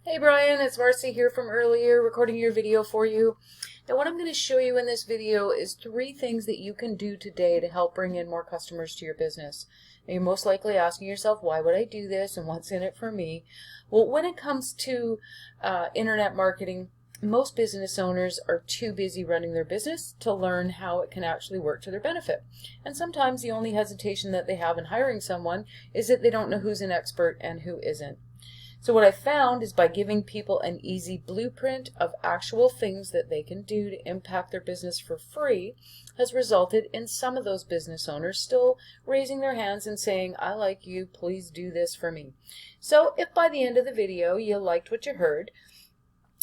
Hey Brian, it's Marcy here from earlier, recording your video for you. Now what I'm going to show you in this video is 3 things that you can do today to help bring in more customers to your business. Now you're most likely asking yourself, why would I do this and what's in it for me? Well, when it comes to internet marketing, most business owners are too busy running their business to learn how it can actually work to their benefit. And sometimes the only hesitation that they have in hiring someone is that they don't know who's an expert and who isn't. So what I found is by giving people an easy blueprint of actual things that they can do to impact their business for free has resulted in some of those business owners still raising their hands and saying, I like you, please do this for me. So if by the end of the video you liked what you heard,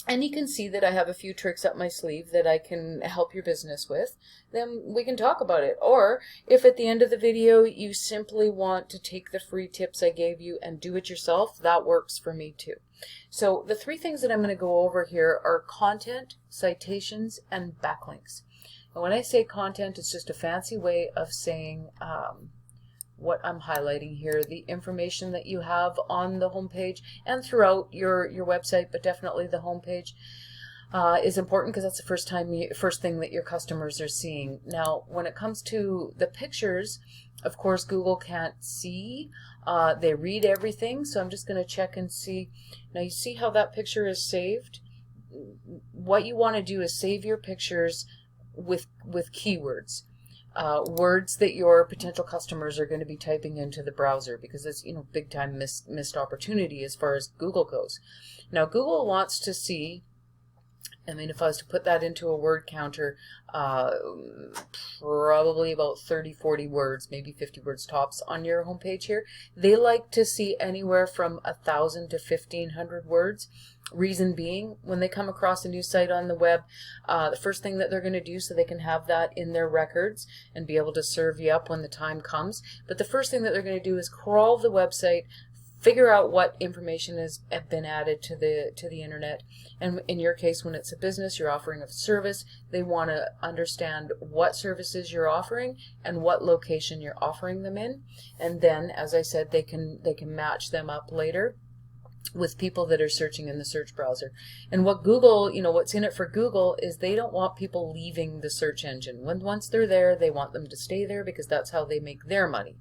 and you can see that I have a few tricks up my sleeve that I can help your business with, then we can talk about it. Or if at the end of the video you simply want to take the free tips I gave you and do it yourself, that works for me too. So the 3 things that I'm going to go over here are content, citations, and backlinks. And when I say content, it's just a fancy way of saying what I'm highlighting here, the information that you have on the homepage and throughout your website, but definitely the homepage is important because that's the first thing that your customers are seeing. Now, when it comes to the pictures, of course, Google can't see. They read everything, so I'm just going to check and see. Now, you see how that picture is saved? What you want to do is save your pictures with keywords. Words that your potential customers are going to be typing into the browser, because it's big time missed opportunity as far as Google goes. Now Google wants to see, if I was to put that into a word counter, probably about 30-40 words, maybe 50 words tops on your homepage here. They like to see anywhere from 1,000 to 1,500 words. Reason being, when they come across a new site on the web, the first thing that they're going to do, so they can have that in their records and be able to serve you up when the time comes, but the first thing that they're going to do is crawl the website, figure out what information has been added to the internet. And in your case, when it's a business, you're offering a service, they want to understand what services you're offering and what location you're offering them in. And then, as I said, they can match them up later with people that are searching in the search browser. And what Google, what's in it for Google is they don't want people leaving the search engine. Once they're there, they want them to stay there because that's how they make their money.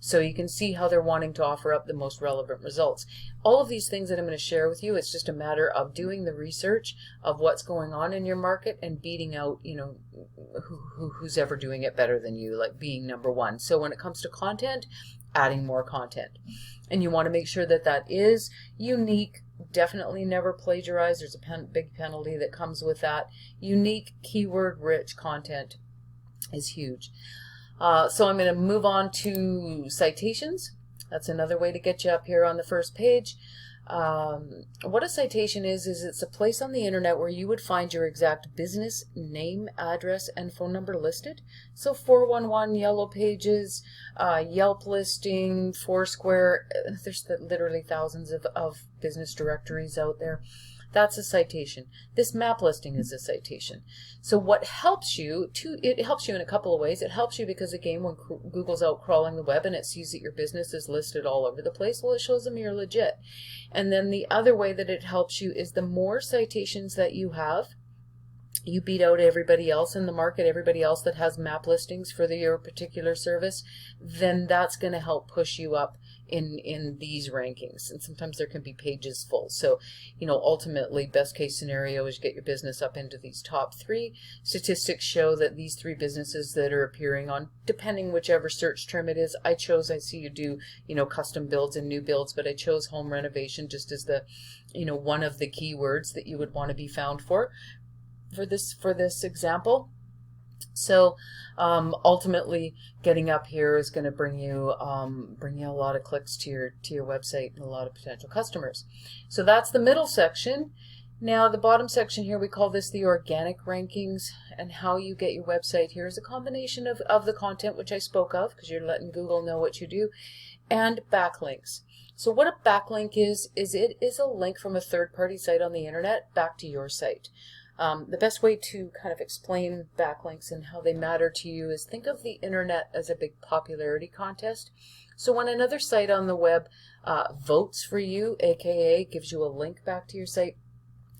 So you can see how they're wanting to offer up the most relevant results. All of these things that I'm going to share with you, it's just a matter of doing the research of what's going on in your market and beating out, who's ever doing it better than you, like being number one. So when it comes to content, adding more content. And you want to make sure that that is unique. Definitely never plagiarize. There's a big penalty that comes with that. Unique, keyword-rich content is huge. So I'm going to move on to citations. That's another way to get you up here on the first page. What a citation is it's a place on the internet where you would find your exact business name, address, and phone number listed. So 411, Yellow Pages, Yelp listing, Foursquare, there's literally thousands of business directories out there. That's a citation. This map listing is a citation. So what helps you, it helps you in a couple of ways. It helps you because, again, when Google's out crawling the web and it sees that your business is listed all over the place, well, it shows them you're legit. And then the other way that it helps you is the more citations that you have, you beat out everybody else in the market, everybody else that has map listings for your particular service, then that's going to help push you up in these rankings. And sometimes there can be pages full. So, ultimately, best case scenario is you get your business up into these top 3. Statistics show that these 3 businesses that are appearing on, depending whichever search term it is, I see you do, custom builds and new builds, but I chose home renovation just as the, one of the keywords that you would want to be found for this example. So ultimately, getting up here is going to bring you a lot of clicks to your website and a lot of potential customers. So that's the middle section. Now the bottom section here, we call this the organic rankings, and how you get your website here is a combination of the content which I spoke of, because you're letting Google know what you do, and backlinks. So what a backlink is it is a link from a third-party site on the internet back to your site. The best way to kind of explain backlinks and how they matter to you is think of the internet as a big popularity contest. So when another site on the web votes for you, aka gives you a link back to your site,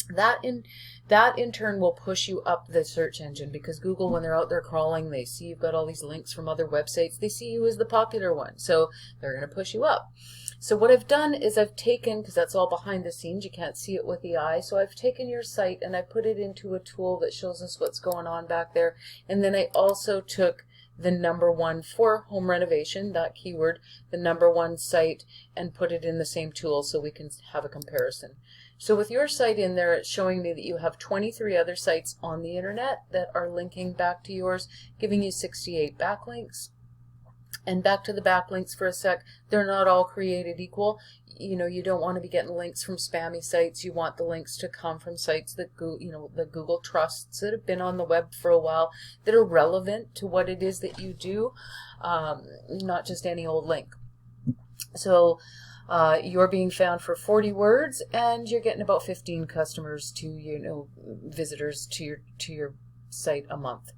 that in turn will push you up the search engine, because Google, when they're out there crawling, they see you've got all these links from other websites, they see you as the popular one, so they're going to push you up. So what I've done is I've taken, because that's all behind the scenes, you can't see it with the eye, so I've taken your site and I put it into a tool that shows us what's going on back there. And then I also took the #1 for home renovation, that keyword, the #1 site, and put it in the same tool so we can have a comparison. So with your site in there, it's showing me that you have 23 other sites on the internet that are linking back to yours, giving you 68 backlinks. And back to the backlinks for a sec, they're not all created equal. You know, you don't want to be getting links from spammy sites. You want the links to come from sites that the Google trusts, that have been on the web for a while, that are relevant to what it is that you do, not just any old link. So you're being found for 40 words, and you're getting about 15 customers to, visitors to your site a month.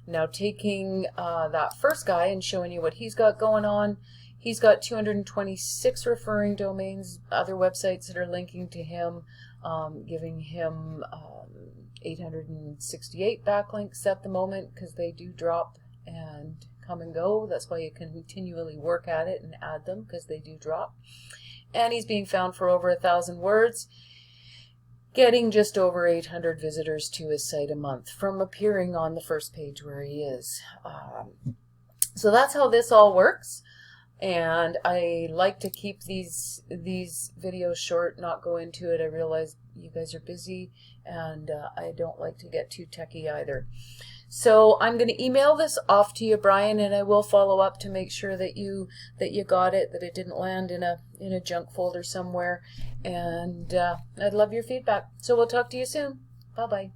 Now taking that first guy and showing you what he's got going on, he's got 226 referring domains, other websites that are linking to him, giving him 868 backlinks at the moment, because they do drop and come and go. That's why you can continually work at it and add them, because they do drop. And he's being found for over 1,000 words, getting just over 800 visitors to his site a month from appearing on the first page where he is. So that's how this all works. And I like to keep these videos short, not go into it. I realize you guys are busy, and I don't like to get too techy either. So I'm going to email this off to you, Brian, and I will follow up to make sure that you got it, that it didn't land in a junk folder somewhere. And I'd love your feedback. So we'll talk to you soon. Bye-bye.